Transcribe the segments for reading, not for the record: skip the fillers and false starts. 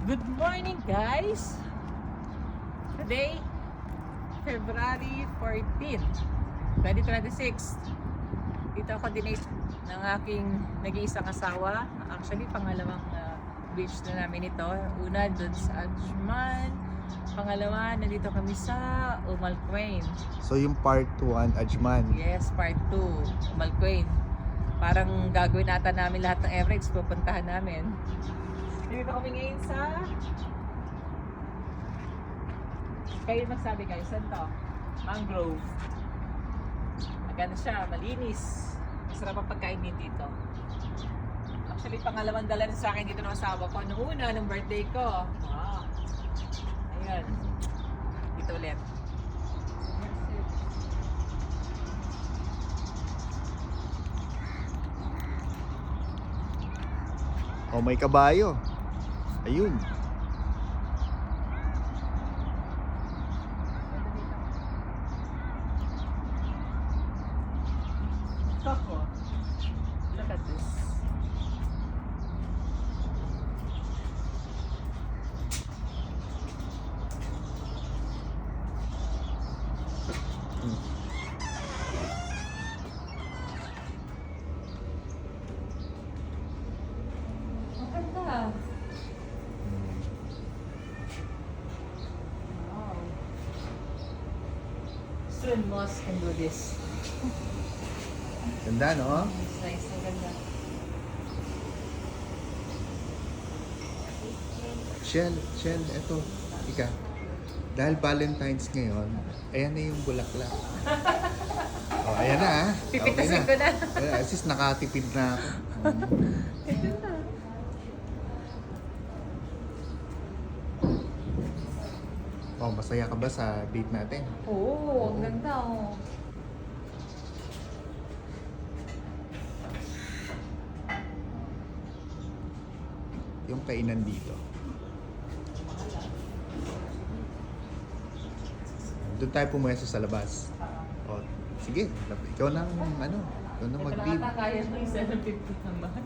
Good morning, guys! Today, February 14, 2026. Dito ako dinate ng aking nag-iisang asawa. Actually, pangalawang beach na namin ito. Una, dun sa Ajman. Pangalawa, nandito kami sa Umalquain. So yung part 1, Ajman. Yes, part 2, Umalquain. Parang gagawin nata namin lahat ng Emirates, pupuntahan namin. Dito kami ngayon sa... Kayo magsabi kayo, saan to? Mangrove. Maganda siya, malinis. Masarap ang pagkain din dito. Actually, pangalawang dala rin sa akin dito ng asawa ko. Nung una, nung birthday ko. Wow. Ayan. Dito ulit. Oh, may kabayo. Ayun. Coco. Look at this. Maganda. Wow. Soon Moss can do this. Ganda, no? It's nice, maganda. Shell, eto. Ika. Dahil Valentine's ngayon, ayan na yung bulaklak. Oh, ayan na, ah. Pipitasin ko na. Sis, nakatipid na ako. Ito na. Oh, masaya ka ba sa date natin? Oo, ang ganda oh. Yung kainan dito. Doon tayo pumwesto sa labas. Oh, sige, ikaw nang ikaw nang mag-lead. Ito kaya mo yung 750 naman.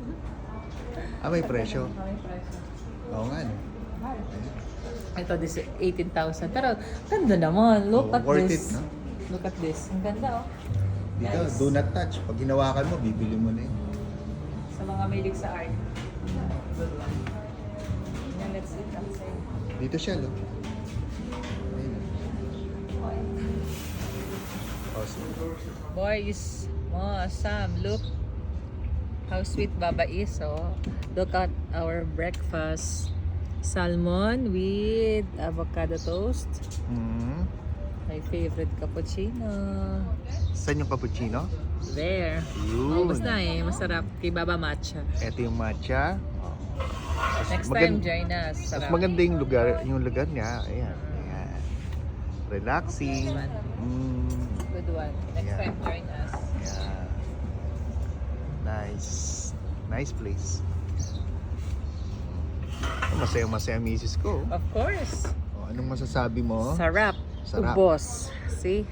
Ah, may presyo. May presyo. Oo nga, no? Ito, this is 18,000. Pero, ganda naman. Look Oh, at worth this. it, no? Look at this. Ang ganda, oh. Dito, Guys, do not touch. Pag hinawakan mo, bibili mo na yun. sa mga mahilig sa art. Good one. Yan, let's eat outside. Dito siya, no? Ayun. Oh, sige. Boys, Sam, look how sweet Baba is. Oh. Look at our breakfast. Salmon with avocado toast. Mm. My favorite cappuccino. Saan yung cappuccino? There. Yun. Maubos na eh. Masarap. Kay Baba Matcha. Ito yung matcha. Next time, join us. Mas Sarap. maganda yung lugar niya. Ayan. Ayan. Relaxing. Good one. Next Yeah. time, join us. Yeah. Nice. Nice place. Oh, masaya-masaya misis ko. Of course. Oh, anong masasabi mo? Sarap. Sarap. Ubos. See?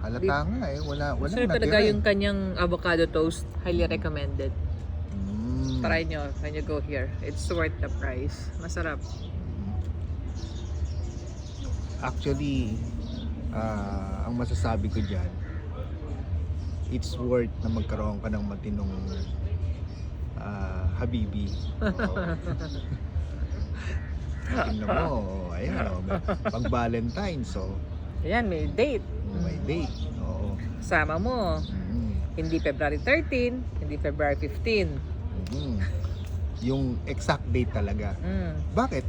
Halata nga eh. Walang Masarap talaga yung kanyang avocado toast. Highly recommended. Try nyo when you go here. It's worth the price. Masarap. Actually, ang masasabi ko dyan, it's worth na magkaroon ka ng matinong habibi. Tingnan mo, ayan o, pag Valentine's, so Ayan, may date. may date. Oo. Sama mo. Hindi February 13, hindi February 15. Yung exact date talaga. Mm. Bakit?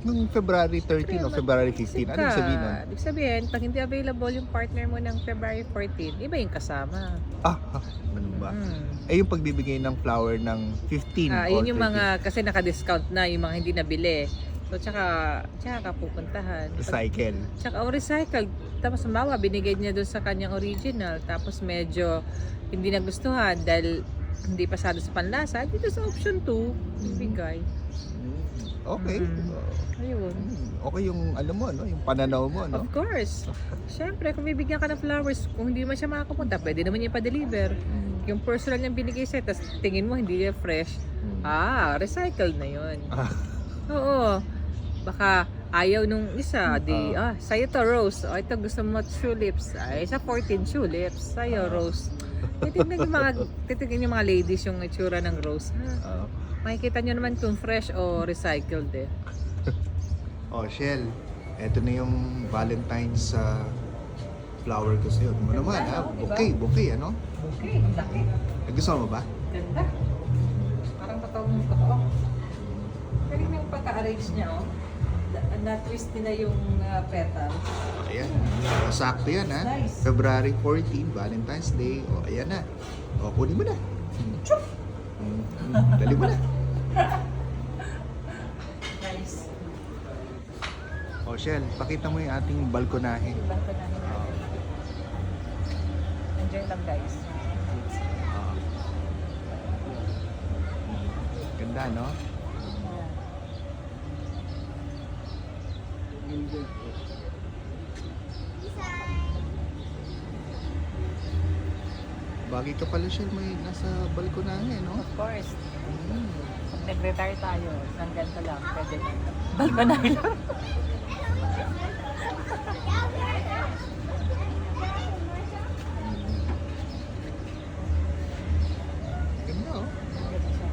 Nung February 13 o February 15, anong sabihin nun? Ibig sabihin, pag hindi available yung partner mo ng February 14, iba yung kasama. Ano ba? Mm. Eh yung pagbibigay ng flower ng 15 or Yun yung 13. mga, kasi naka-discount na yung mga hindi nabili. So, tsaka ka pupuntahan. Cycle. Tsaka recycled. Tapos mawa, binigay niya doon sa kanyang original. Tapos medyo hindi nagustuhan dahil hindi pasado sa panlasa. Dito sa option 2, ibigay. Okay. Ayun. Okay yung ano mo, no? Yung pananaw mo, no? Of course. Siyempre, kung bibigyan ka ng flowers, kung hindi man siya makakapunta, pwede naman niya pa-deliver. Yung personal niyang binigay sa'yo, tapos tingin mo hindi niya fresh, recycled na yun. Oo. Baka ayaw nung isa, di, sa'yo to rose. O, ito gusto mo tulips. Ay, sa 14 tulips. Sa'yo rose. Titignan yung mga ladies yung itsura ng rose. Ah. Makikita nyo naman kung fresh o recycled eh. Oh, Shell. Ito na yung Valentine's flower ko sa'yo. Ano naman, Ganda, ha? no? Diba? Bouquet, ano? Okay, ang laki. Gusto mo ba? Ganda. Parang totoo. Pero yung pagka-arrange niya, oh. Na-twist nila yung petal. Ayan. Sakto yan, ha? Nice. February 14, Valentine's Day. O, ayan na. O, kunin mo na. Chup! Dali mo na. Nice. O, Shell, pakita mo yung ating balkonahe. Ibang pa namin. Enjoy lang guys. Ganda, no? Bagay ka pala, Shell, may nasa balkonahe, no? Of course. Mm. Pag nag-retire tayo, ng ganito lang, pwede na. Balkonahe lang. Ganda, oh. Ganda siya.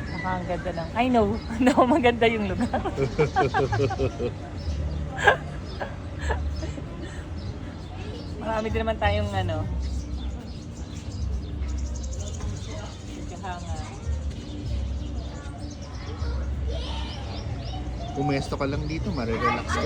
Saka ang ganda lang. I know. No, maganda yung lugar. Marami din naman tayong ano. Hanga. Pumesto ka lang dito, marirelax ka.